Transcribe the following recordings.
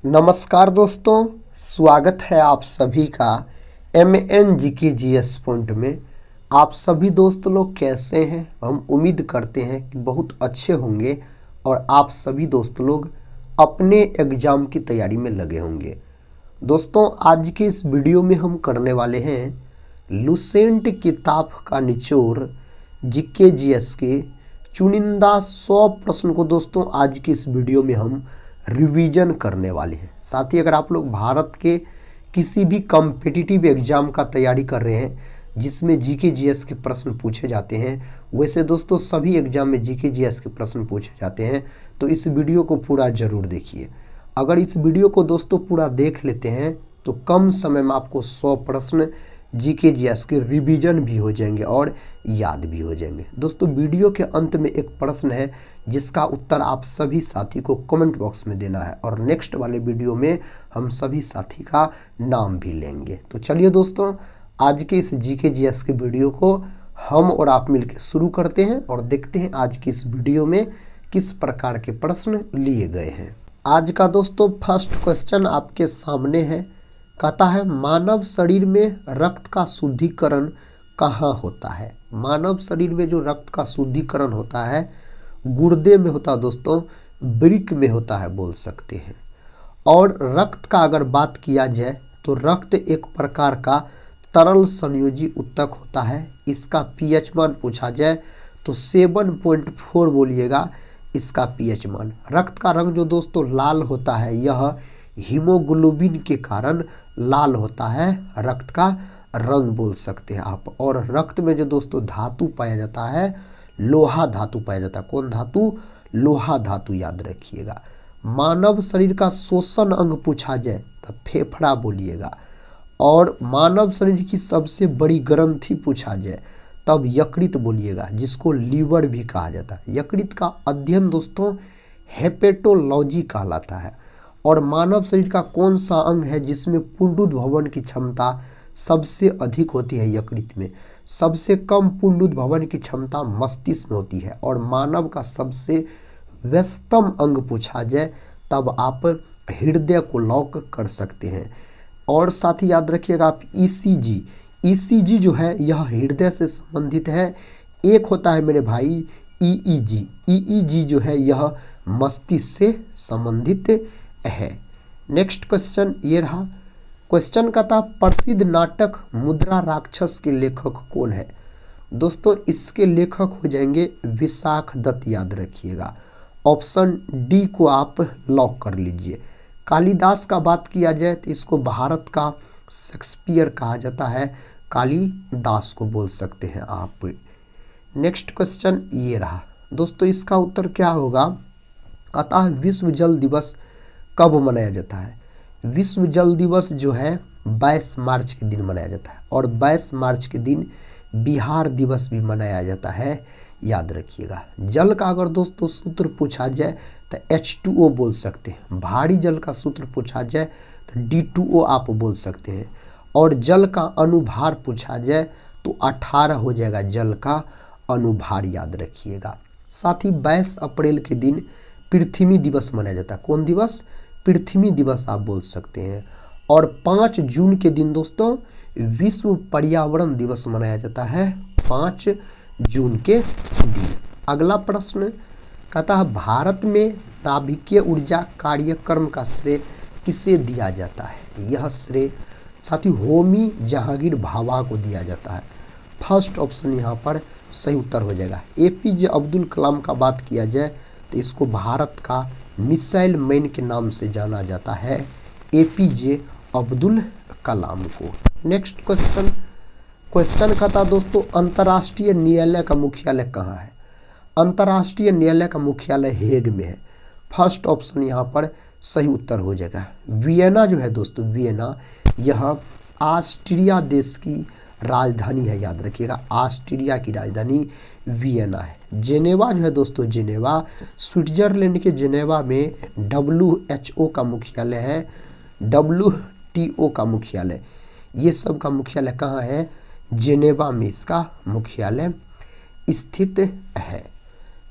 नमस्कार दोस्तों, स्वागत है आप सभी का MNGKGS पॉइंट में। आप सभी दोस्त लोग कैसे हैं? हम उम्मीद करते हैं कि बहुत अच्छे होंगे और आप सभी दोस्त लोग अपने एग्ज़ाम की तैयारी में लगे होंगे। दोस्तों, आज के इस वीडियो में हम करने वाले हैं लुसेंट किताब का निचोड़ GKGS के चुनिंदा 100 प्रश्न को दोस्तों आज की इस वीडियो में हम रिवीजन करने वाले हैं। साथ ही अगर आप लोग भारत के किसी भी कॉम्पिटिटिव एग्जाम का तैयारी कर रहे हैं जिसमें GKGS के प्रश्न पूछे जाते हैं, वैसे दोस्तों सभी एग्जाम में GKGS के प्रश्न पूछे जाते हैं, तो इस वीडियो को पूरा ज़रूर देखिए। अगर इस वीडियो को दोस्तों पूरा देख लेते हैं तो कम समय में आपको 100 प्रश्न GKGS के रिवीजन भी हो जाएंगे और याद भी हो जाएंगे। दोस्तों, वीडियो के अंत में एक प्रश्न है जिसका उत्तर आप सभी साथी को कमेंट बॉक्स में देना है और नेक्स्ट वाले वीडियो में हम सभी साथी का नाम भी लेंगे। तो चलिए दोस्तों, आज के इस GKGS के वीडियो को हम और आप मिलकर शुरू करते हैं और देखते हैं आज की इस वीडियो में किस प्रकार के प्रश्न लिए गए हैं। आज का दोस्तों फर्स्ट क्वेश्चन आपके सामने है। कहता है मानव शरीर में रक्त का शुद्धिकरण कहाँ होता है? मानव शरीर में जो रक्त का शुद्धिकरण होता है गुर्दे में होता है दोस्तों, वृक्क में होता है बोल सकते हैं। और रक्त का अगर बात किया जाए तो रक्त एक प्रकार का तरल संयोजी उत्तक होता है। इसका pH मान पूछा जाए तो 7.4 बोलिएगा इसका pH मान। रक्त का रंग जो दोस्तों लाल होता है, यह हीमोग्लोबिन के कारण लाल होता है, रक्त का रंग बोल सकते हैं आप। और रक्त में जो दोस्तों धातु पाया जाता है, लोहा धातु पाया जाता है। कौन धातु? लोहा धातु, याद रखिएगा। मानव शरीर का श्वसन अंग पूछा जाए तो फेफड़ा बोलिएगा। और मानव शरीर की सबसे बड़ी ग्रंथि पूछा जाए तब यकृत बोलिएगा, जिसको लीवर भी कहा जाता है। यकृत का अध्ययन दोस्तों हेपेटोलॉजी कहलाता है। और मानव शरीर का कौन सा अंग है जिसमें पुनरुद्भवन की क्षमता सबसे अधिक होती है? यकृत में। सबसे कम पुनरुद्भवन की क्षमता मस्तिष्क में होती है। और मानव का सबसे व्यस्तम अंग पूछा जाए तब आप हृदय को लॉक कर सकते हैं। और साथ ही याद रखिएगा आप ECG जो है यह हृदय से संबंधित है। एक होता है मेरे भाई EEG जो है यह मस्तिष्क से संबंधित है। नेक्स्ट क्वेश्चन ये रहा। क्वेश्चन का था प्रसिद्ध नाटक मुद्रा राक्षस के लेखक कौन है? दोस्तों, इसके लेखक हो जाएंगे विशाख दत्त, याद रखिएगा। ऑप्शन डी को आप लॉक कर लीजिए। कालिदास का बात किया जाए तो इसको भारत का शेक्सपियर कहा जाता है, कालिदास को बोल सकते हैं आप। नेक्स्ट क्वेश्चन ये रहा। दोस्तों, इसका उत्तर क्या होगा? कहता है विश्व जल दिवस कब मनाया जाता है? विश्व जल दिवस जो है 22 मार्च के दिन मनाया जाता है। और 22 मार्च के दिन बिहार दिवस भी मनाया जाता है, याद रखिएगा। जल का अगर दोस्तों सूत्र पूछा जाए तो H2O बोल सकते हैं। भारी जल का सूत्र पूछा जाए तो D2O आप बोल सकते हैं। और जल का अनुभार पूछा जाए तो 18 हो जाएगा जल का अनुभार, याद रखिएगा। साथ ही 22 अप्रैल के दिन पृथ्वी दिवस मनाया जाता है। कौन दिवस? पृथ्वी दिवस आप बोल सकते हैं। और 5 जून के दिन दोस्तों विश्व पर्यावरण दिवस मनाया जाता है, 5 जून के दिन। अगला प्रश्न कहता है भारत में नाभिकीय ऊर्जा कार्यक्रम का श्रेय किसे दिया जाता है? यह श्रेय साथी होमी जहांगीर भाभा को दिया जाता है। फर्स्ट ऑप्शन यहाँ पर सही उत्तर हो जाएगा। APJ अब्दुल कलाम का बात किया जाए तो इसको भारत का मिसाइल मैन के नाम से जाना जाता है, APJ अब्दुल कलाम को। नेक्स्ट क्वेश्चन का था दोस्तों अंतर्राष्ट्रीय न्यायालय का मुख्यालय कहाँ है? अंतर्राष्ट्रीय न्यायालय का मुख्यालय हेग में है। फर्स्ट ऑप्शन यहाँ पर सही उत्तर हो जाएगा। वियना जो है दोस्तों, वियना यह ऑस्ट्रिया देश की राजधानी है, याद रखिएगा। ऑस्ट्रिया की राजधानी वियना है। जेनेवा जो है दोस्तों, जेनेवा स्विट्जरलैंड के जेनेवा में WHO का मुख्यालय है, WTO का मुख्यालय, ये सब का मुख्यालय कहाँ है? जेनेवा में इसका मुख्यालय स्थित है।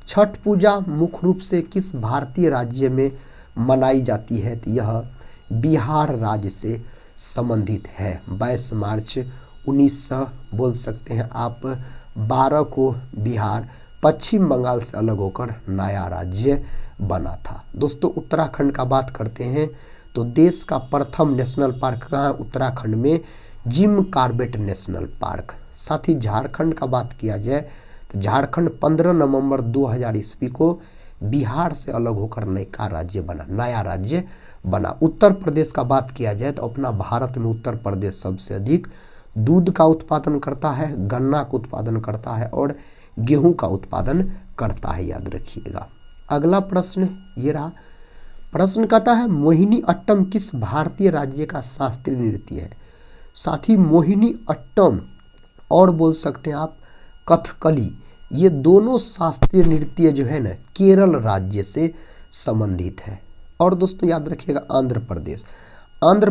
छठ पूजा मुख्य रूप से किस भारतीय राज्य में मनाई जाती है? तो यह बिहार राज्य से संबंधित है। 22 मार्च 1900 बोल सकते हैं आप 12 को बिहार पश्चिम बंगाल से अलग होकर नया राज्य बना था। दोस्तों उत्तराखंड का बात करते हैं तो देश का प्रथम नेशनल पार्क कहाँ है? उत्तराखंड में जिम कॉर्बेट नेशनल पार्क। साथ ही झारखंड का बात किया जाए तो झारखंड 15 नवंबर 2000 ईस्वी को बिहार से अलग होकर नया राज्य बना। उत्तर प्रदेश का बात किया जाए तो अपना भारत में उत्तर प्रदेश सबसे अधिक दूध का उत्पादन करता है, गन्ना का उत्पादन करता है और गेहूं का उत्पादन करता है, याद रखिएगा। अगला प्रश्न ये रहा। प्रश्न कहता है मोहिनी अट्टम किस भारतीय राज्य का शास्त्रीय नृत्य है? साथी मोहिनी अट्टम और बोल सकते हैं आप कथकली, ये दोनों शास्त्रीय नृत्य जो है ना केरल राज्य से संबंधित है। और दोस्तों याद रखिएगा आंध्र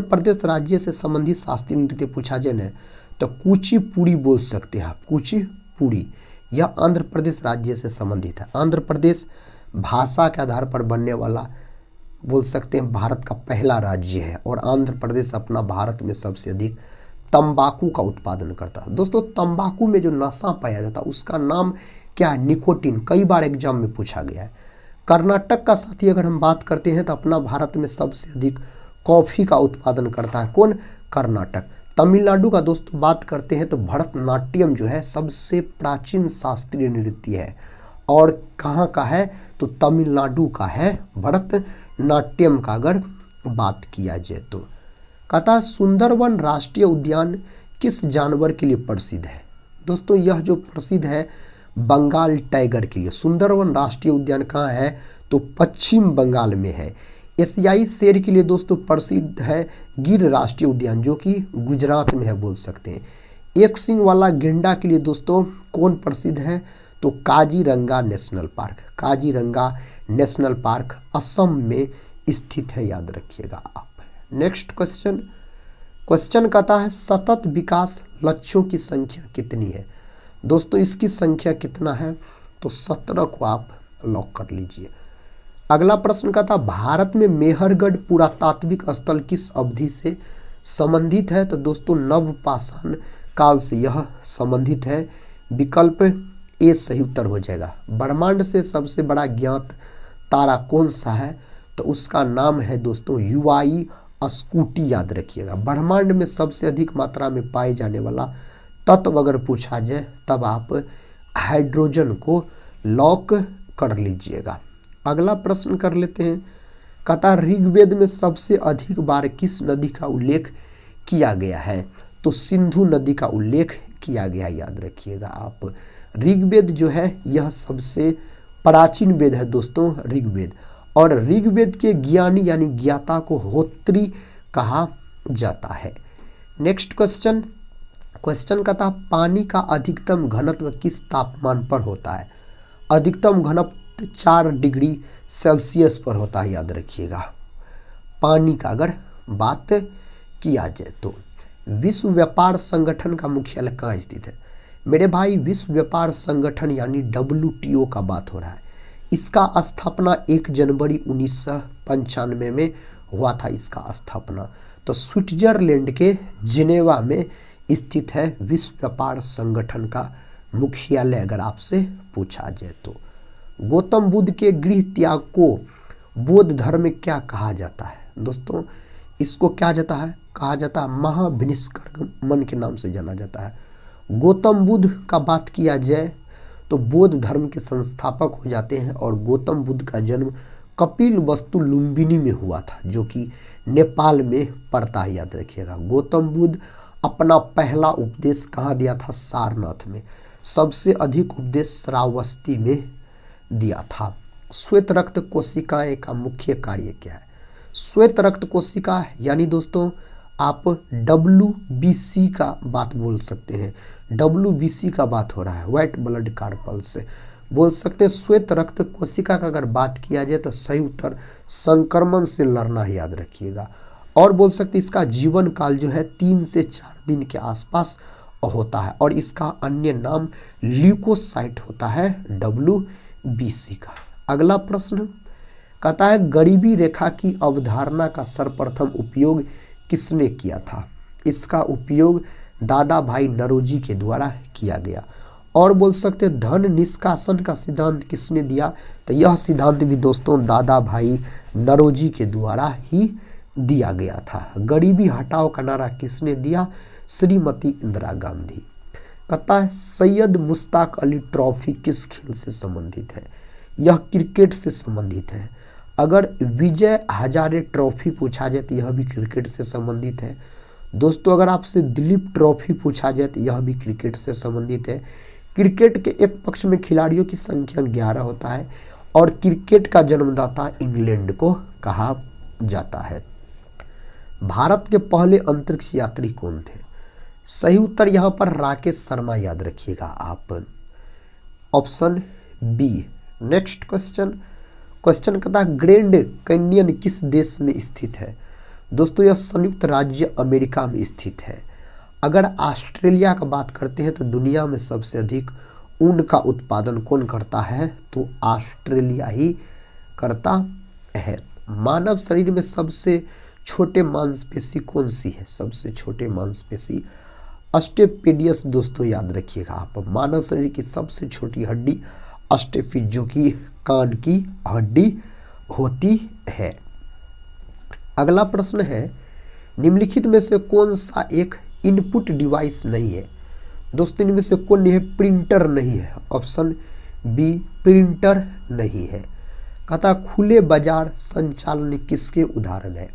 प्रदेश राज्य से संबंधित शास्त्रीय नृत्य पूछा जाए ना तो कुचिपुड़ी बोल सकते हैं आप, कुचिपुड़ी। यह आंध्र प्रदेश राज्य से संबंधित है। आंध्र प्रदेश भाषा के आधार पर बनने वाला बोल सकते हैं भारत का पहला राज्य है और आंध्र प्रदेश अपना भारत में सबसे अधिक तंबाकू का उत्पादन करता है। दोस्तों तंबाकू में जो नशा पाया जाता है उसका नाम क्या है? निकोटीन। कई बार एग्जाम में पूछा गया है। कर्नाटक का साथी अगर हम बात करते हैं तो अपना भारत में सबसे अधिक कॉफी का उत्पादन करता है कौन? कर्नाटक। तमिलनाडु का दोस्तों बात करते हैं तो भरतनाट्यम जो है सबसे प्राचीन शास्त्रीय नृत्य है और कहाँ का है? तो तमिलनाडु का है भरतनाट्यम का अगर बात किया जाए तो। कहता है सुंदरवन राष्ट्रीय उद्यान किस जानवर के लिए प्रसिद्ध है? दोस्तों यह जो प्रसिद्ध है बंगाल टाइगर के लिए। सुंदरवन राष्ट्रीय उद्यान कहाँ है? तो पश्चिम बंगाल में है। एशियाई शेर के लिए दोस्तों प्रसिद्ध है गिर राष्ट्रीय उद्यान जो कि गुजरात में है बोल सकते हैं। एक सींग वाला गेंडा के लिए दोस्तों कौन प्रसिद्ध है? तो Kaziranga national park. Kaziranga national park Assam में स्थित है, याद रखिएगा आप। नेक्स्ट क्वेश्चन कहता है सतत विकास लक्ष्यों की संख्या कितनी है? दोस्तों इसकी संख्या कितना है? तो 17 को आप लॉक कर लीजिए। अगला प्रश्न कहता है भारत में मेहरगढ़ पुरातात्विक स्थल किस अवधि से संबंधित है? तो दोस्तों नवपाषाण काल से यह संबंधित है। विकल्प ए सही उत्तर हो जाएगा। ब्रह्मांड से सबसे बड़ा ज्ञात तारा कौन सा है? तो उसका नाम है दोस्तों युवाई स्कूटी, याद रखिएगा। ब्रह्मांड में सबसे अधिक मात्रा में पाए जाने वाला तत्व अगर पूछा जाए तब आप हाइड्रोजन को लॉक कर लीजिएगा। अगला प्रश्न कर लेते हैं। कहता ऋग्वेद में सबसे अधिक बार किस नदी का उल्लेख किया गया है? तो सिंधु नदी का उल्लेख किया गया, याद रखिएगा आप। ऋग्वेद जो है यह सबसे प्राचीन वेद है दोस्तों ऋग्वेद, और ऋग्वेद के ज्ञानी यानी ज्ञाता को होत्री कहा जाता है। नेक्स्ट क्वेश्चन कहता पानी का अधिकतम घनत्व किस तापमान पर होता है? अधिकतम घनत्व 4 डिग्री सेल्सियस पर होता है, याद रखिएगा। पानी का अगर बात किया जाए तो विश्व व्यापार संगठन का मुख्यालय कहाँ स्थित है? मेरे भाई विश्व व्यापार संगठन यानी WTO का बात हो रहा है। इसका स्थापना 1 जनवरी 1995 में हुआ था इसका स्थापना। तो स्विट्जरलैंड के जिनेवा में स्थित है विश्व व्यापार संगठन का मुख्यालय अगर आपसे पूछा जाए तो। गौतम बुद्ध के गृह त्याग को बौद्ध धर्म में क्या कहा जाता है? दोस्तों इसको क्या कहा जाता है महाविनिष्कर्मण के नाम से जाना जाता है। गौतम बुद्ध का बात किया जाए तो बौद्ध धर्म के संस्थापक हो जाते हैं और गौतम बुद्ध का जन्म कपिलवस्तु लुम्बिनी में हुआ था जो कि नेपाल में पड़ता है, याद रखिएगा। गौतम बुद्ध अपना पहला उपदेश कहाँ दिया था? सारनाथ में। सबसे अधिक उपदेश श्रावस्ती में दिया था। श्वेत रक्त कोशिकाएं का मुख्य कार्य क्या है? श्वेत रक्त कोशिका यानी दोस्तों आप WBC का बात बोल सकते हैं। WBC का बात हो रहा है, व्हाइट ब्लड कार्पल्स से बोल सकते हैं। श्वेत रक्त कोशिका का अगर बात किया जाए तो सही उत्तर संक्रमण से लड़ना है, याद रखिएगा। और बोल सकते इसका जीवन काल जो है 3 से 4 दिन के आसपास होता है और इसका अन्य नाम ल्यूकोसाइट होता है WBC का। अगला प्रश्न कहता है गरीबी रेखा की अवधारणा का सर्वप्रथम उपयोग किसने किया था? इसका उपयोग दादा भाई नौरोजी के द्वारा किया गया। और बोल सकते हैं धन निष्कासन का सिद्धांत किसने दिया? तो यह सिद्धांत भी दोस्तों दादा भाई नौरोजी के द्वारा ही दिया गया था। गरीबी हटाओ का नारा किसने दिया? श्रीमती इंदिरा गांधी। कहता है सैयद मुश्ताक अली ट्रॉफी किस खेल से संबंधित है? यह क्रिकेट से संबंधित है। अगर विजय हजारे ट्रॉफी पूछा जाए तो यह भी क्रिकेट से संबंधित है। दोस्तों अगर आपसे दिलीप ट्रॉफी पूछा जाए तो यह भी क्रिकेट से संबंधित है। क्रिकेट के एक पक्ष में खिलाड़ियों की संख्या 11 होता है और क्रिकेट का जन्मदाता इंग्लैंड को कहा जाता है। भारत के पहले अंतरिक्ष यात्री कौन थे? सही उत्तर यहाँ पर राकेश शर्मा, याद रखिएगा आप, ऑप्शन बी। नेक्स्ट क्वेश्चन कहता है ग्रैंड कैन्यन किस देश में स्थित है? दोस्तों यह संयुक्त राज्य अमेरिका में स्थित है। अगर ऑस्ट्रेलिया का बात करते हैं तो दुनिया में सबसे अधिक ऊन का उत्पादन कौन करता है? तो ऑस्ट्रेलिया ही करता है। मानव शरीर में सबसे छोटे मांसपेशी कौन सी है? सबसे छोटे मांसपेशी अस्टेपेडियस। दोस्तों याद रखिएगा आप, मानव शरीर की सबसे छोटी हड्डी अस्टेफिस जो कि कान की हड्डी होती है। अगला प्रश्न है निम्नलिखित में से कौन सा एक इनपुट डिवाइस नहीं है? दोस्तों इनमें से कौन नहीं है? प्रिंटर नहीं है। ऑप्शन बी प्रिंटर नहीं है। कहता खुले बाजार संचालन किसके उदाहरण है?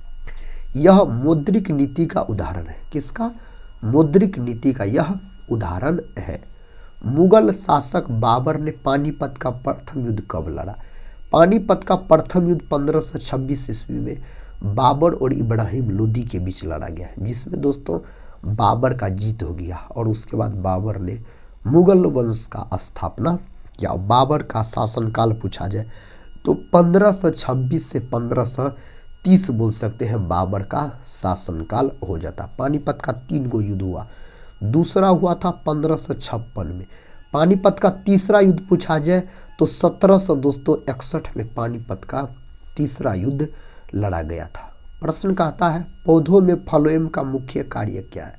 यह मौद्रिक नीति का उदाहरण है। किसका? मौद्रिक नीति का यह उदाहरण है। मुगल शासक बाबर ने पानीपत का प्रथम युद्ध कब लड़ा? पानीपत का प्रथम युद्ध 1526 ईस्वी में बाबर और इब्राहिम लोदी के बीच लड़ा गया, जिसमें दोस्तों बाबर का जीत हो गया और उसके बाद बाबर ने मुगल वंश का स्थापना किया। बाबर का शासनकाल पूछा जाए तो 1526 से 1530 बोल सकते हैं बाबर का शासनकाल हो जाता। पानीपत का 3 गो युद्ध हुआ। दूसरा हुआ था 1556 में। पानीपत का तीसरा युद्ध पूछा जाए तो 1761 में पानीपत का तीसरा युद्ध लड़ा गया था। प्रश्न कहता है पौधों में फ्लोएम का मुख्य कार्य क्या है?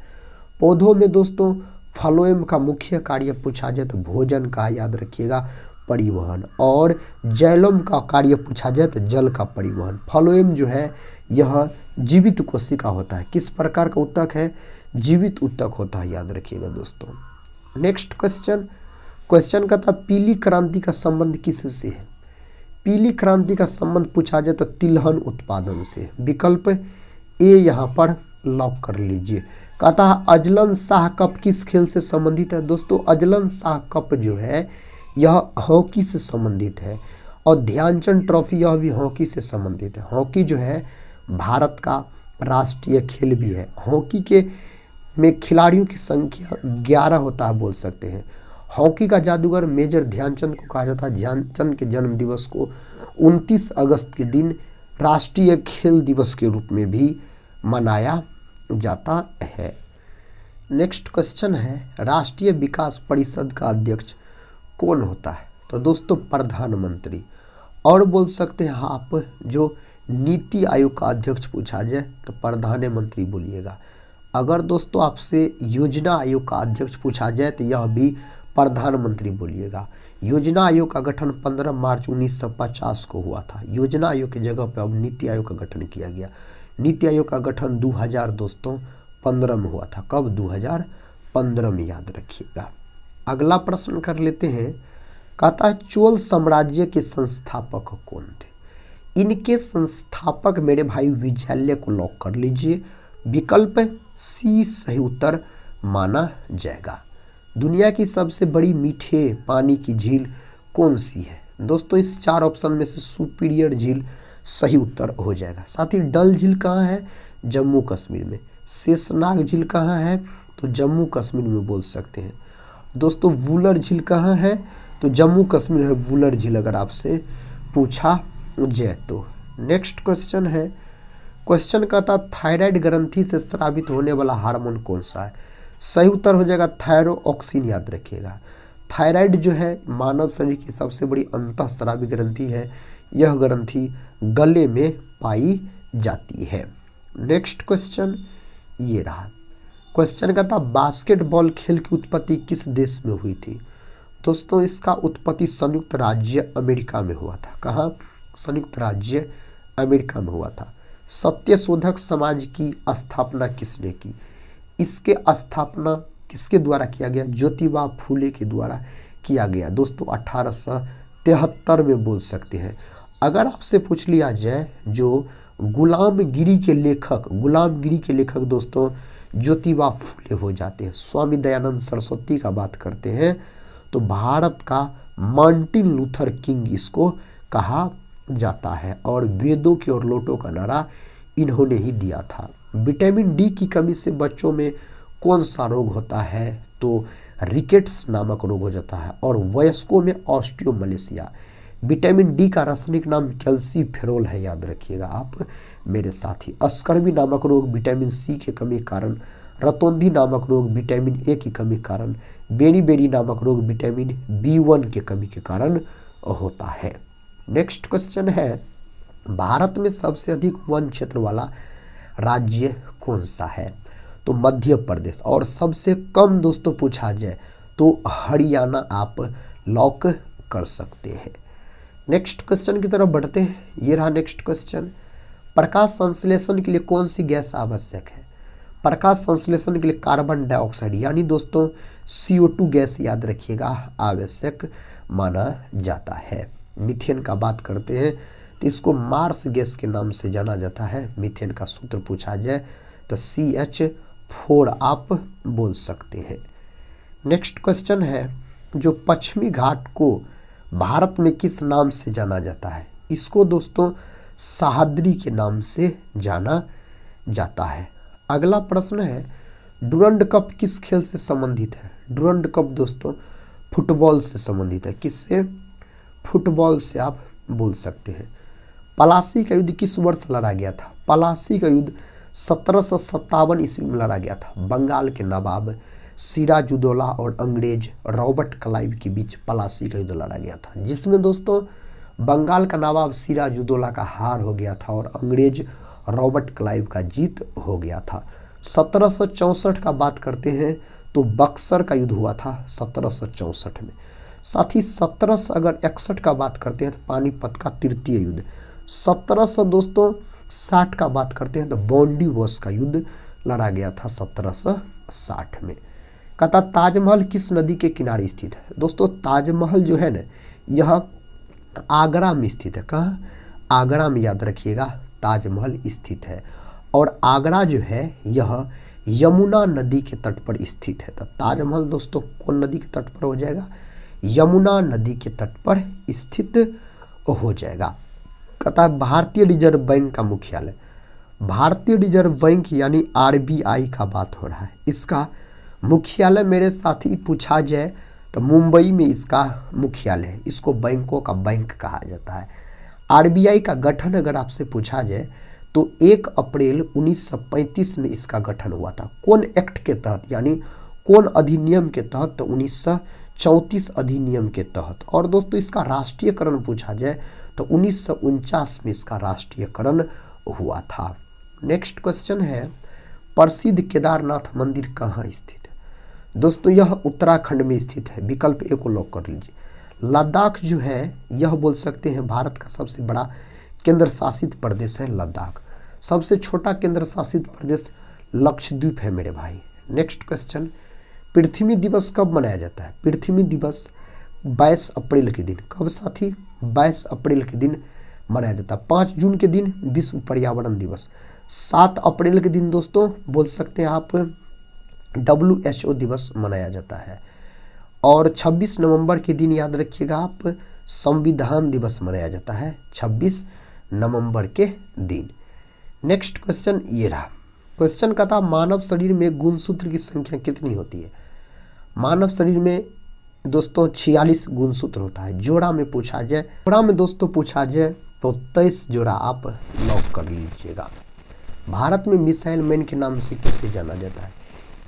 पौधों में दोस्तों फ्लोएम का मुख्य कार्य पूछा जाए तो भोजन का, याद रखिएगा, परिवहन, और जैलम का कार्य पूछा जाए तो जल का परिवहन। फ्लोएम जो है यह जीवित कोशिका होता है। किस प्रकार का ऊतक है? जीवित ऊतक होता है, याद रखिएगा दोस्तों। नेक्स्ट क्वेश्चन कहता पीली क्रांति का संबंध किससे है? पीली क्रांति का संबंध पूछा जाए तो तिलहन उत्पादन से। विकल्प ए यहाँ पर लॉक कर लीजिए। कहता है अजलन शाह कप किस खेल से संबंधित है? दोस्तों अजलन शाह कप जो है यह हॉकी से संबंधित है और ध्यानचंद ट्रॉफी यह भी हॉकी से संबंधित है। हॉकी जो है भारत का राष्ट्रीय खेल भी है। हॉकी के में खिलाड़ियों की संख्या 11 होता है, बोल सकते हैं। हॉकी का जादूगर मेजर ध्यानचंद को कहा जाता है। ध्यानचंद के जन्म दिवस को 29 अगस्त के दिन राष्ट्रीय खेल दिवस के रूप में भी मनाया जाता है। नेक्स्ट क्वेश्चन है राष्ट्रीय विकास परिषद का अध्यक्ष कौन होता है? तो दोस्तों प्रधानमंत्री। और बोल सकते हैं आप जो नीति आयोग का अध्यक्ष पूछा जाए तो प्रधानमंत्री बोलिएगा। अगर दोस्तों आपसे योजना आयोग का अध्यक्ष पूछा जाए तो यह भी प्रधानमंत्री बोलिएगा। योजना आयोग का गठन 15 मार्च 1950 को हुआ था। योजना आयोग की जगह पर अब नीति आयोग का गठन किया गया। नीति आयोग का गठन 2000 दोस्तों 15 में हुआ था। कब? 2015 में, याद रखिएगा। अगला प्रश्न कर लेते हैं। कहता है चोल साम्राज्य के संस्थापक कौन थे? इनके संस्थापक मेरे भाई विजयालय को लॉक कर लीजिए। विकल्प सी सही उत्तर माना जाएगा। दुनिया की सबसे बड़ी मीठे पानी की झील कौन सी है? दोस्तों इस 4 ऑप्शन में से सुपीरियर झील सही उत्तर हो जाएगा। साथ ही डल झील कहाँ है? जम्मू कश्मीर में। शेषनाग झील कहाँ है? तो जम्मू कश्मीर में बोल सकते हैं। दोस्तों वुलर झील कहाँ है? तो जम्मू कश्मीर है वुलर झील, अगर आपसे पूछा जाए तो। नेक्स्ट क्वेश्चन है। क्वेश्चन कहता थायराइड ग्रंथि से स्रावित होने वाला हार्मोन कौन सा है? सही उत्तर हो जाएगा थायरोऑक्सिन, याद रखिएगा। थायराइड जो है मानव शरीर की सबसे बड़ी अंतःस्रावी ग्रंथि है। यह ग्रंथि गले में पाई जाती है। नेक्स्ट क्वेश्चन ये रहा। क्वेश्चन का था बास्केटबॉल खेल की उत्पत्ति किस देश में हुई थी। दोस्तों इसका उत्पत्ति संयुक्त राज्य अमेरिका में हुआ था। कहाँ? संयुक्त राज्य अमेरिका में हुआ था। सत्यशोधक समाज की स्थापना किसने की? इसके स्थापना किसके द्वारा किया गया? ज्योतिबा फूले के द्वारा किया गया। दोस्तों 1873 में बोल सकते हैं। अगर आपसे पूछ लिया जाए जो गुलामगिरी के लेखक दोस्तों ज्योतिबा फूले हो जाते हैं। स्वामी दयानंद सरस्वती का बात करते हैं तो भारत का मार्टिन लूथर किंग इसको कहा जाता है। और वेदों की और लोटों का नारा इन्होंने ही दिया था। विटामिन डी की कमी से बच्चों में कौन सा रोग होता है? तो रिकेट्स नामक रोग हो जाता है। और वयस्कों में ऑस्टियोमलेशिया। विटामिन डी का रासायनिक नाम कैल्सीफेरोल है, याद रखिएगा आप मेरे साथी। अस्कर्वी नामक रोग विटामिन सी के कमी के कारण, रतौंधी नामक रोग विटामिन ए की कमी के कारण, बेरी नामक रोग विटामिन B1 के कमी के कारण होता है। नेक्स्ट क्वेश्चन है भारत में सबसे अधिक वन क्षेत्र वाला राज्य कौन सा है? तो मध्य प्रदेश। और सबसे कम दोस्तों पूछा जाए तो हरियाणा आप लॉक कर सकते हैं। नेक्स्ट क्वेश्चन की तरफ बढ़ते हैं। ये रहा नेक्स्ट क्वेश्चन। प्रकाश संश्लेषण के लिए कौन सी गैस आवश्यक है? प्रकाश संश्लेषण के लिए कार्बन डाइऑक्साइड यानी दोस्तों CO2 गैस याद रखिएगा आवश्यक माना जाता है। मीथेन का बात करते हैं तो इसको मार्स गैस के नाम से जाना जाता है। मीथेन का सूत्र पूछा जाए तो CH4 आप बोल सकते हैं। नेक्स्ट क्वेश्चन है जो पश्चिमी घाट को भारत में किस नाम से जाना जाता है? इसको दोस्तों सह्याद्री के नाम से जाना जाता है। अगला प्रश्न है डुरंड कप किस खेल से संबंधित है? डुरंड कप दोस्तों फुटबॉल से संबंधित है। किससे? फुटबॉल से आप बोल सकते हैं। पलासी का युद्ध किस वर्ष लड़ा गया था? पलासी का युद्ध 1757 ईस्वी में लड़ा गया था। बंगाल के नवाब सिराजुद्दौला और अंग्रेज रॉबर्ट क्लाइव के बीच पलासी का युद्ध लड़ा गया था, जिसमें दोस्तों बंगाल का नवाब सिराजुद्दौला का हार हो गया था और अंग्रेज रॉबर्ट क्लाइव का जीत हो गया था। 1764 का बात करते हैं तो बक्सर का युद्ध हुआ था 1764 में। साथ ही 1761 का बात करते हैं तो पानीपत का तृतीय युद्ध। 1700 दोस्तों 60 का बात करते हैं तो बॉन्डी वॉस का युद्ध लड़ा गया था 1760 में। कहता ताजमहल किस नदी के किनारे स्थित है? दोस्तों ताजमहल जो है ना यह आगरा में स्थित है। कहाँ? आगरा में याद रखिएगा ताजमहल स्थित है। और आगरा जो है यह यमुना नदी के तट पर स्थित है। तो ताजमहल दोस्तों कौन नदी के तट पर हो जाएगा? यमुना नदी के तट पर स्थित हो जाएगा। कहता है भारतीय रिजर्व बैंक का मुख्यालय। भारतीय रिजर्व बैंक यानी RBI का बात हो रहा है। इसका मुख्यालय मेरे साथी पूछा जाए तो मुंबई में इसका मुख्यालय है। इसको बैंकों का बैंक कहा जाता है। RBI का गठन अगर आपसे पूछा जाए तो 1 अप्रैल 1935 में इसका गठन हुआ था। कौन एक्ट के तहत यानी कौन अधिनियम के तहत? तो 1934 अधिनियम के तहत। और दोस्तों इसका राष्ट्रीयकरण पूछा जाए तो 1949 में इसका राष्ट्रीयकरण हुआ था। नेक्स्ट क्वेश्चन है प्रसिद्ध केदारनाथ मंदिर कहाँ स्थित है? दोस्तों यह उत्तराखंड में स्थित है। विकल्प ए को लॉक कर लीजिए। लद्दाख जो है यह बोल सकते हैं भारत का सबसे बड़ा केंद्र शासित प्रदेश है लद्दाख। सबसे छोटा केंद्र शासित प्रदेश लक्षद्वीप है मेरे भाई। नेक्स्ट क्वेश्चन पृथ्वी दिवस कब मनाया जाता है? पृथ्वी दिवस 22 अप्रैल के दिन। कब साथी? 22 अप्रैल के दिन मनाया जाता है। 5 जून के दिन विश्व पर्यावरण दिवस। 7 अप्रैल के दिन दोस्तों बोल सकते हैं आप WHO दिवस मनाया जाता है। और 26 नवंबर के दिन याद रखिएगा आप संविधान दिवस मनाया जाता है 26 नवंबर के दिन। नेक्स्ट क्वेश्चन ये रहा। क्वेश्चन का था मानव शरीर में गुणसूत्र की संख्या कितनी होती है? मानव शरीर में दोस्तों 46 गुणसूत्र होता है। जोड़ा में पूछा जाए, जोड़ा में दोस्तों पूछा जाए तो 23 जोड़ा आप लॉक कर लीजिएगा। भारत में मिसाइल मैन के नाम से किसे जाना जाता है?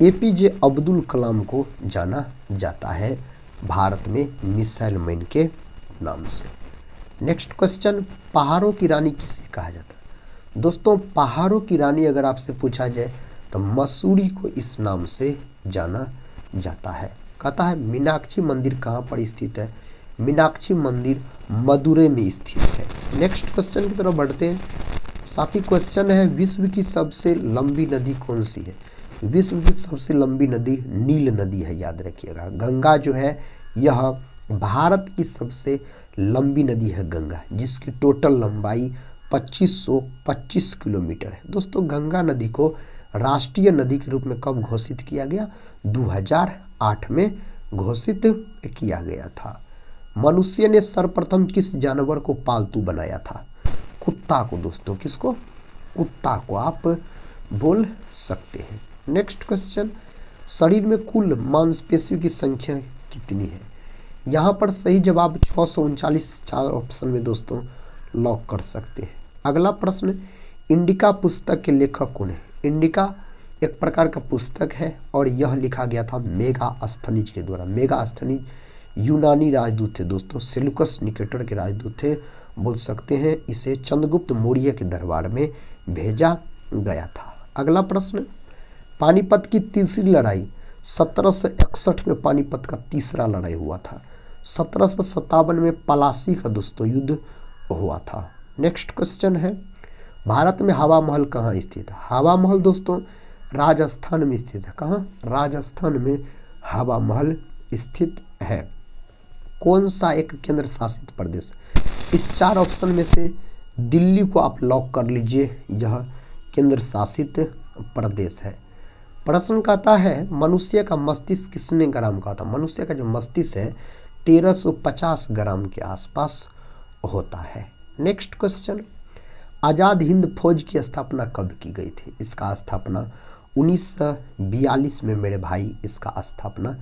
APJ अब्दुल कलाम को जाना जाता है भारत में मिसाइल मैन के नाम से। नेक्स्ट क्वेश्चन, पहाड़ों की रानी किसे कहा जाता है? दोस्तों पहाड़ों की रानी अगर आपसे पूछा जाए तो मसूरी को इस नाम से जाना जाता है। कहता है मीनाक्षी मंदिर कहाँ पर स्थित है? मीनाक्षी मंदिर मदुरै में स्थित है। नेक्स्ट क्वेश्चन की तरफ बढ़ते हैं। साथी क्वेश्चन है, विश्व की सबसे लंबी नदी कौन सी है? विश्व की सबसे लंबी नदी नील नदी है, याद रखिएगा। गंगा जो है यह भारत की सबसे लंबी नदी है गंगा, जिसकी टोटल लंबाई 2525 किलोमीटर है। दोस्तों गंगा नदी को राष्ट्रीय नदी के रूप में कब घोषित किया गया? 2008 में घोषित किया गया था। मनुष्य ने सर्वप्रथम किस जानवर को पालतू बनाया था? कुत्ता को। दोस्तों किसको? कुत्ता को आप बोल सकते हैं। नेक्स्ट क्वेश्चन, शरीर में कुल मांसपेशियों की संख्या कितनी है? यहाँ पर सही जवाब 639, 4 ऑप्शन में दोस्तों लॉक कर सकते हैं। अगला प्रश्न, इंडिका पुस्तक के लेखक कौन है? इंडिका एक प्रकार का पुस्तक है और यह लिखा गया था मेगास्थनीज के द्वारा। मेगास्थनीज यूनानी राजदूत थे दोस्तों, सेल्यूकस निकेटर के राजदूत थे, बोल सकते हैं। इसे चंद्रगुप्त मौर्य के दरबार में भेजा गया था। अगला प्रश्न, पानीपत की तीसरी लड़ाई 1761 में पानीपत का तीसरा लड़ाई हुआ था। 1757 में पलासी का दोस्तों युद्ध हुआ था। नेक्स्ट क्वेश्चन है, भारत में हवा महल कहाँ स्थित है? हवा महल दोस्तों राजस्थान में स्थित है। कहाँ? राजस्थान में हवा महल स्थित है। कौन सा एक केंद्र शासित प्रदेश? इस 4 ऑप्शन में से दिल्ली को आप लॉक कर लीजिए, यह केंद्र शासित प्रदेश है। प्रश्न कहता है, मनुष्य का मस्तिष्क कितने ग्राम का था? मनुष्य का जो मस्तिष्क है 1350 ग्राम के आसपास होता है। नेक्स्ट क्वेश्चन, आज़ाद हिंद फौज की स्थापना कब की गई थी? इसका स्थापना 1942 में मेरे भाई इसका स्थापना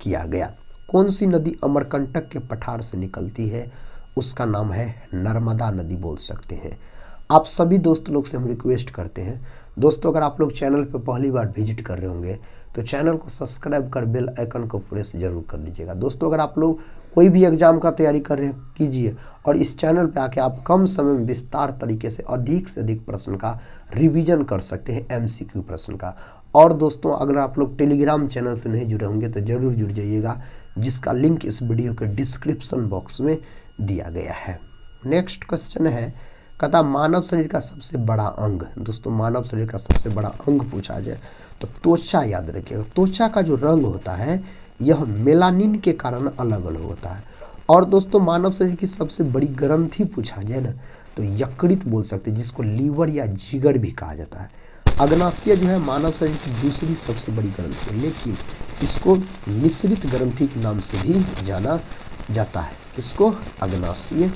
किया गया। कौन सी नदी अमरकंटक के पठार से निकलती है? उसका नाम है नर्मदा नदी, बोल सकते हैं। आप सभी दोस्त लोग से हम रिक्वेस्ट करते हैं दोस्तों, अगर आप लोग चैनल पर पहली बार विजिट कर रहे होंगे तो चैनल को सब्सक्राइब कर बेल आइकन को प्रेस जरूर कर लीजिएगा। दोस्तों अगर आप लोग कोई भी एग्जाम का तैयारी कर रहे हैं कीजिए, और इस चैनल पे आके आप कम समय में विस्तार तरीके से अधिक प्रश्न का रिवीजन कर सकते हैं, एमसीक्यू प्रश्न का। और दोस्तों अगर आप लोग टेलीग्राम चैनल से नहीं जुड़े होंगे तो जरूर जुड़ जाइएगा, जिसका लिंक इस वीडियो के डिस्क्रिप्शन बॉक्स में दिया गया है। नेक्स्ट क्वेश्चन है, कहता मानव शरीर का सबसे बड़ा अंग। दोस्तों मानव शरीर का सबसे बड़ा अंग पूछा जाए तो त्वचा, याद रखिएगा। त्वचा का जो रंग होता है यह मेलानिन के कारण अलग अलग होता है। और दोस्तों मानव शरीर की सबसे बड़ी ग्रंथि पूछा जाए ना तो यकृत बोल सकते हैं, जिसको लीवर या जिगर भी कहा जाता है। अग्नाशय जो है मानव शरीर की दूसरी सबसे बड़ी ग्रंथि है, लेकिन इसको मिश्रित ग्रंथि के नाम से भी जाना जाता है। इसको? अग्नाशय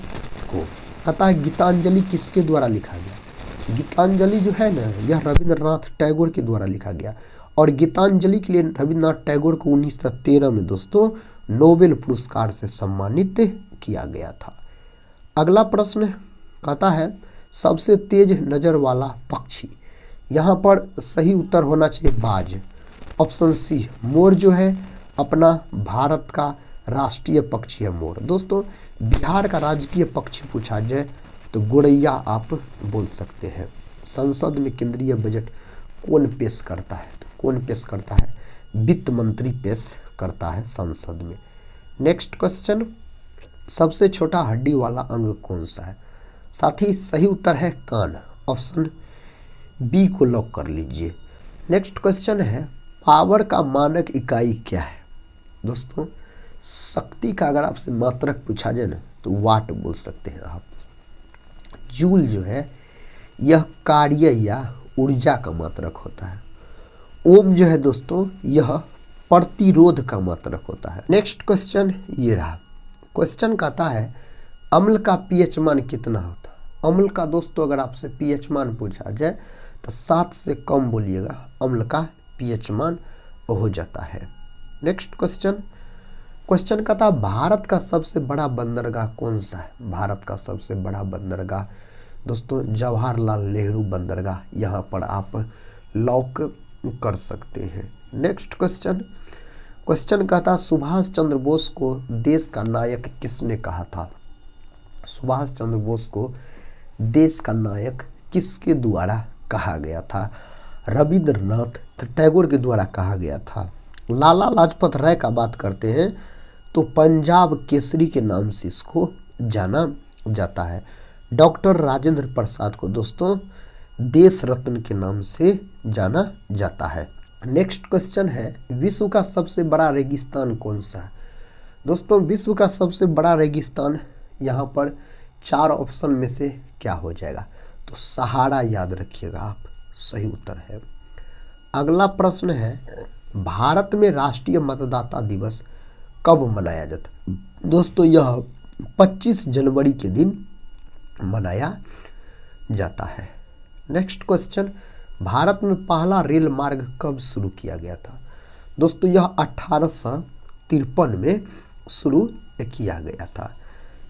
को। कहता है गीतांजलि किसके द्वारा लिखा गया? गीतांजलि जो है ना यह रविंद्रनाथ टैगोर के द्वारा लिखा गया, और गीतांजलि के लिए रविंद्रनाथ टैगोर को 1913 में दोस्तों नोबेल पुरस्कार से सम्मानित किया गया था। अगला प्रश्न कहता है सबसे तेज नज़र वाला पक्षी। यहाँ पर सही उत्तर होना चाहिए बाज, ऑप्शन सी। मोर जो है अपना भारत का राष्ट्रीय पक्षी है मोर। दोस्तों बिहार का राजकीय पक्षी पूछा जाए तो गोरैया आप बोल सकते हैं। संसद में केंद्रीय बजट कौन पेश करता है? तो कौन पेश करता है? वित्त मंत्री पेश करता है संसद में। नेक्स्ट क्वेश्चन, सबसे छोटा हड्डी वाला अंग कौन सा है? साथी सही उत्तर है कान, ऑप्शन बी को लॉक कर लीजिए। नेक्स्ट क्वेश्चन है, पावर का मानक इकाई क्या है? दोस्तों शक्ति का अगर आपसे मात्रक पूछा जाए ना तो वाट बोल सकते हैं आप। जूल जो है यह कार्य या ऊर्जा का मात्रक होता है। ओम जो है दोस्तों यह प्रतिरोध का मात्रक होता है। नेक्स्ट क्वेश्चन ये रहा। क्वेश्चन कहता है अम्ल का पीएच मान कितना होता है? अम्ल का दोस्तों अगर आपसे पीएच मान पूछा जाए तो 7 से कम बोलिएगा, अम्ल का पीएच मान हो जाता है। नेक्स्ट क्वेश्चन कहता है भारत का सबसे बड़ा बंदरगाह कौन सा है? भारत का सबसे बड़ा बंदरगाह दोस्तों जवाहरलाल नेहरू बंदरगाह, यहाँ पर आप लॉक कर सकते हैं। नेक्स्ट क्वेश्चन कहता है सुभाष चंद्र बोस को देश का नायक किसने कहा था? सुभाष चंद्र बोस को देश का नायक किसके द्वारा कहा गया था? रविंद्रनाथ टैगोर के द्वारा कहा गया था। लाला लाजपत राय का बात करते हैं तो पंजाब केसरी के नाम से इसको जाना जाता है। डॉक्टर राजेंद्र प्रसाद को दोस्तों देश रत्न के नाम से जाना जाता है। नेक्स्ट क्वेश्चन है, विश्व का सबसे बड़ा रेगिस्तान कौन सा है? दोस्तों विश्व का सबसे बड़ा रेगिस्तान यहाँ पर 4 ऑप्शन में से क्या हो जाएगा? तो सहारा याद रखिएगा आप, सही उत्तर है। अगला प्रश्न है, भारत में राष्ट्रीय मतदाता दिवस कब मनाया जाता है? दोस्तों यह 25 जनवरी के दिन मनाया जाता है। नेक्स्ट क्वेश्चन, भारत में पहला रेल मार्ग कब शुरू किया गया था? दोस्तों यह 1853 में शुरू किया गया था।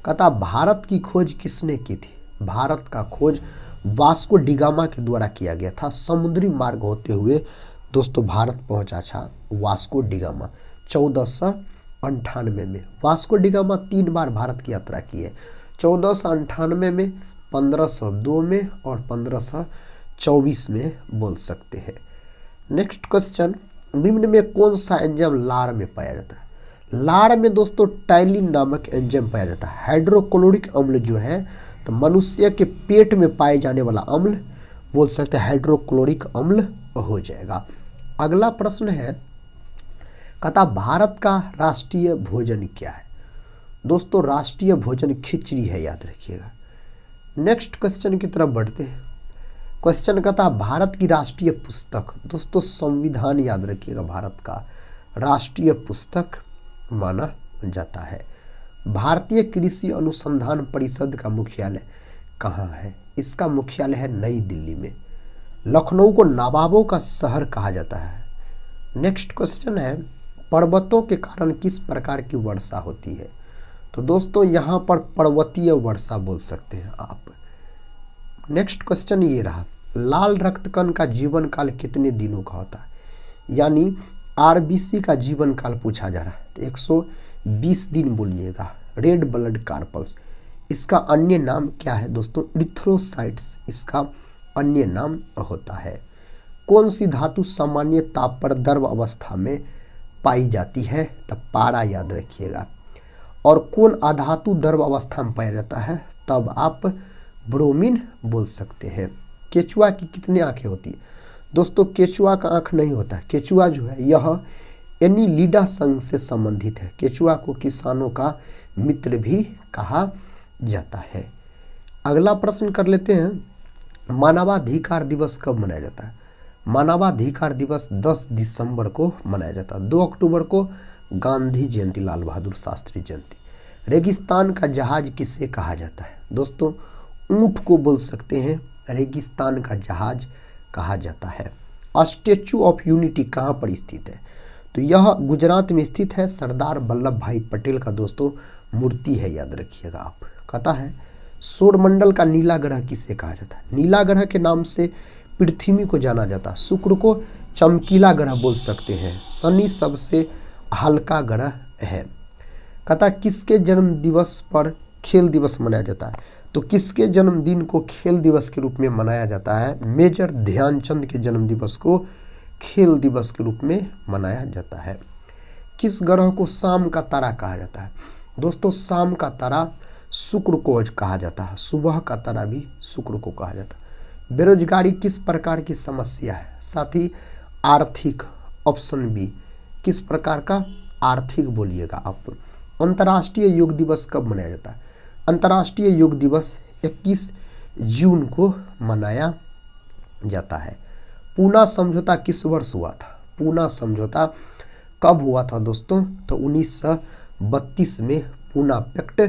कहता भारत की खोज किसने की थी? भारत का खोज वास्को डिगामा के द्वारा किया गया था। समुद्री मार्ग होते हुए दोस्तों भारत पहुंचा था वास्को डिगामा 1498 में। वास्को डिगामा 3 बार भारत की यात्रा की है, 1498 में, 1502 में और 1524 में बोल सकते हैं। नेक्स्ट क्वेश्चन, निम्न में कौन सा एंजाइम लार में पाया जाता है? लार में दोस्तों टाइलिन नामक एंजाइम पाया जाता है। हाइड्रोक्लोरिक अम्ल जो है तो मनुष्य के पेट में पाए जाने वाला अम्ल बोल सकते हैं हाइड्रोक्लोरिक अम्ल हो जाएगा। अगला प्रश्न है, कहता भारत का राष्ट्रीय भोजन क्या है? दोस्तों राष्ट्रीय भोजन खिचड़ी है, याद रखिएगा। नेक्स्ट क्वेश्चन की तरफ बढ़ते हैं। क्वेश्चन कहता भारत की राष्ट्रीय पुस्तक, दोस्तों संविधान याद रखिएगा भारत का राष्ट्रीय पुस्तक माना जाता है। भारतीय कृषि अनुसंधान परिषद का मुख्यालय कहाँ है? इसका मुख्यालय है नई दिल्ली में। लखनऊ को नवाबों का शहर कहा जाता है। नेक्स्ट क्वेश्चन है, पर्वतों के कारण किस प्रकार की वर्षा होती है? तो दोस्तों यहाँ पर पर्वतीय वर्षा बोल सकते हैं आप। नेक्स्ट क्वेश्चन ये रहा, लाल रक्तकण का जीवन काल कितने दिनों का होता है? यानी आरबीसी का जीवन काल पूछा जा रहा है तो 120 दिन बोलिएगा। रेड ब्लड कार्पल्स, इसका अन्य नाम क्या है दोस्तों? इरिथ्रोसाइट्स इसका अन्य नाम होता है। कौन सी धातु सामान्य ताप पर द्रव अवस्था में पाई जाती है? तब पारा याद रखिएगा। और कौन अधातु द्रव अवस्था में पाया जाता है? तब आप ब्रोमीन बोल सकते हैं। केचुआ की कितनी आंखें होती है? दोस्तों केचुआ का आंख नहीं होता है। केचुआ जो है यह एनिलिडा संघ से संबंधित है। केचुआ को किसानों का मित्र भी कहा जाता है। अगला प्रश्न कर लेते हैं, मानवाधिकार दिवस कब मनाया जाता है? मानवाधिकार दिवस 10 दिसंबर को मनाया जाता है। 2 अक्टूबर को गांधी जयंती, लाल बहादुर शास्त्री जयंती। रेगिस्तान का जहाज किसे कहा जाता है? दोस्तों ऊंट को बोल सकते हैं रेगिस्तान का जहाज कहा जाता है। स्टैचू ऑफ यूनिटी कहाँ पर स्थित है? तो यह गुजरात में स्थित है। सरदार वल्लभ भाई पटेल का दोस्तों मूर्ति है, याद रखिएगा आप। कहता है सौरमंडल का नीला ग्रह किसे कहा जाता है? नीला ग्रह के नाम से पृथ्वी को जाना जाता है। शुक्र को चमकीला ग्रह बोल सकते हैं। शनि सबसे हल्का ग्रह है। कहता किसके जन्म दिवस पर खेल दिवस मनाया जाता है? तो किसके जन्मदिन को खेल दिवस के रूप में मनाया जाता है? मेजर ध्यानचंद के जन्म दिवस को खेल दिवस के रूप में मनाया जाता है। किस ग्रह को शाम का तारा कहा जाता है? दोस्तों शाम का तारा शुक्र को कहा जाता है। सुबह का तारा भी शुक्र को कहा जाता है। बेरोजगारी किस प्रकार की समस्या है? साथी आर्थिक, ऑप्शन बी। किस प्रकार का? आर्थिक बोलिएगा आप। अंतर्राष्ट्रीय योग दिवस कब मनाया जाता है? अंतर्राष्ट्रीय योग दिवस 21 जून को मनाया जाता है। पूना समझौता किस वर्ष हुआ था? पूना समझौता कब हुआ था दोस्तों? तो 1932 में पूना पैक्ट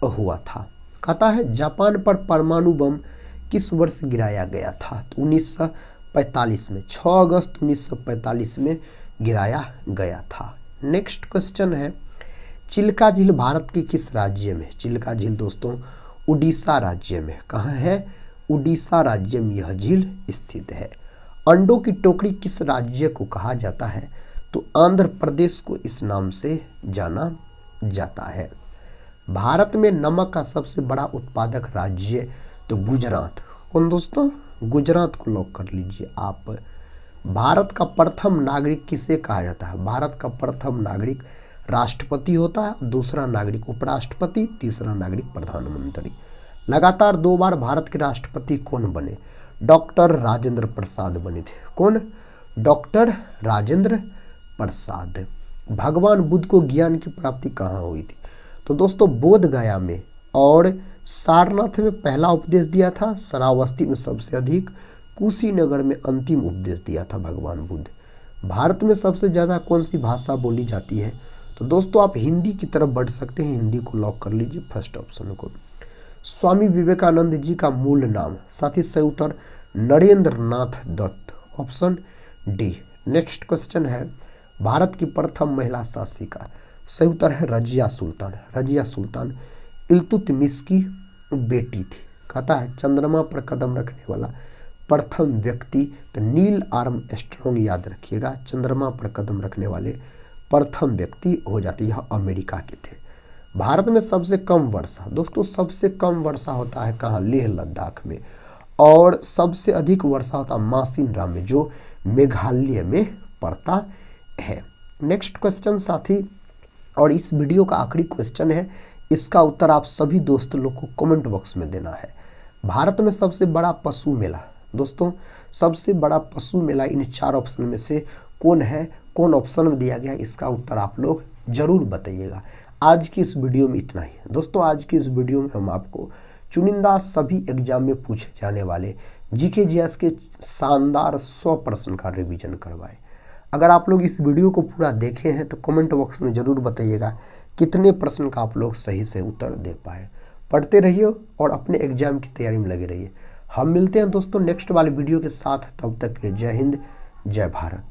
हुआ था। कहता है जापान पर परमाणु बम किस वर्ष गिराया गया था? तो 1945 में, 6 अगस्त 1945 में गिराया गया था। नेक्स्ट क्वेश्चन है, चिल्का झील भारत के किस राज्य में? चिल्का झील दोस्तों उड़ीसा राज्य में। कहाँ है? उड़ीसा राज्य में यह झील स्थित है। अंडों की टोकरी किस राज्य को कहा जाता है? तो आंध्र प्रदेश को इस नाम से जाना जाता है। भारत में नमक का सबसे बड़ा उत्पादक राज्य तो गुजरात। कौन दोस्तों? गुजरात को लॉक कर लीजिए आप। भारत का प्रथम नागरिक किसे कहा जाता है? भारत का प्रथम नागरिक राष्ट्रपति होता है, दूसरा नागरिक उपराष्ट्रपति, तीसरा नागरिक प्रधानमंत्री। लगातार 2 बार भारत के राष्ट्रपति कौन बने? डॉक्टर राजेंद्र प्रसाद बने थे। कौन? डॉक्टर राजेंद्र प्रसाद। भगवान बुद्ध को ज्ञान की प्राप्ति कहाँ हुई थी? तो दोस्तों बोध गया में और सारनाथ में पहला उपदेश दिया था, श्रावस्ती में सबसे अधिक, कुशीनगर में अंतिम उपदेश दिया था भगवान बुद्ध। भारत में सबसे ज़्यादा कौन सी भाषा बोली जाती है? तो दोस्तों आप हिंदी की तरफ बढ़ सकते हैं, हिंदी को लॉक कर लीजिए फर्स्ट ऑप्शन को। स्वामी विवेकानंद जी का मूल नाम? साथी सही उत्तर Narendra Nath Dutt, option D. Next question है, भारत की प्रथम महिला शासिका? सही उत्तर है रजिया सुल्तान। रजिया सुल्तान इल्तुतमिश की बेटी थी। कहता है चंद्रमा पर कदम रखने वाला प्रथम व्यक्ति, तो नील आर्मस्ट्रॉन्ग याद रखिएगा, चंद्रमा पर कदम रखने वाले प्रथम व्यक्ति हो जाते, यह अमेरिका के थे। भारत में सबसे कम वर्षा? दोस्तों सबसे कम वर्षा होता है कहाँ? लेह लद्दाख में। और सबसे अधिक वर्षा होता है मासिनराम में, जो मेघालय में पड़ता है। नेक्स्ट क्वेश्चन साथी, और इस वीडियो का आखिरी क्वेश्चन है, इसका उत्तर आप सभी दोस्तों लोग को कमेंट बॉक्स में देना है। भारत में सबसे बड़ा पशु मेला? दोस्तों सबसे बड़ा पशु मेला इन 4 ऑप्शन में से कौन है? कौन ऑप्शन में दिया गया, इसका उत्तर आप लोग जरूर बताइएगा। आज की इस वीडियो में इतना ही है दोस्तों। आज की इस वीडियो में हम आपको चुनिंदा सभी एग्जाम में पूछे जाने वाले जीके जीएस के शानदार 100 प्रश्न का रिवीजन करवाए। अगर आप लोग इस वीडियो को पूरा देखे हैं तो कमेंट बॉक्स में ज़रूर बताइएगा कितने प्रश्न का आप लोग सही से उत्तर दे पाए। पढ़ते रहिए और अपने एग्जाम की तैयारी में लगे रहिए। हम मिलते हैं दोस्तों नेक्स्ट वाले वीडियो के साथ, तब तक के लिए जय हिंद, जय भारत।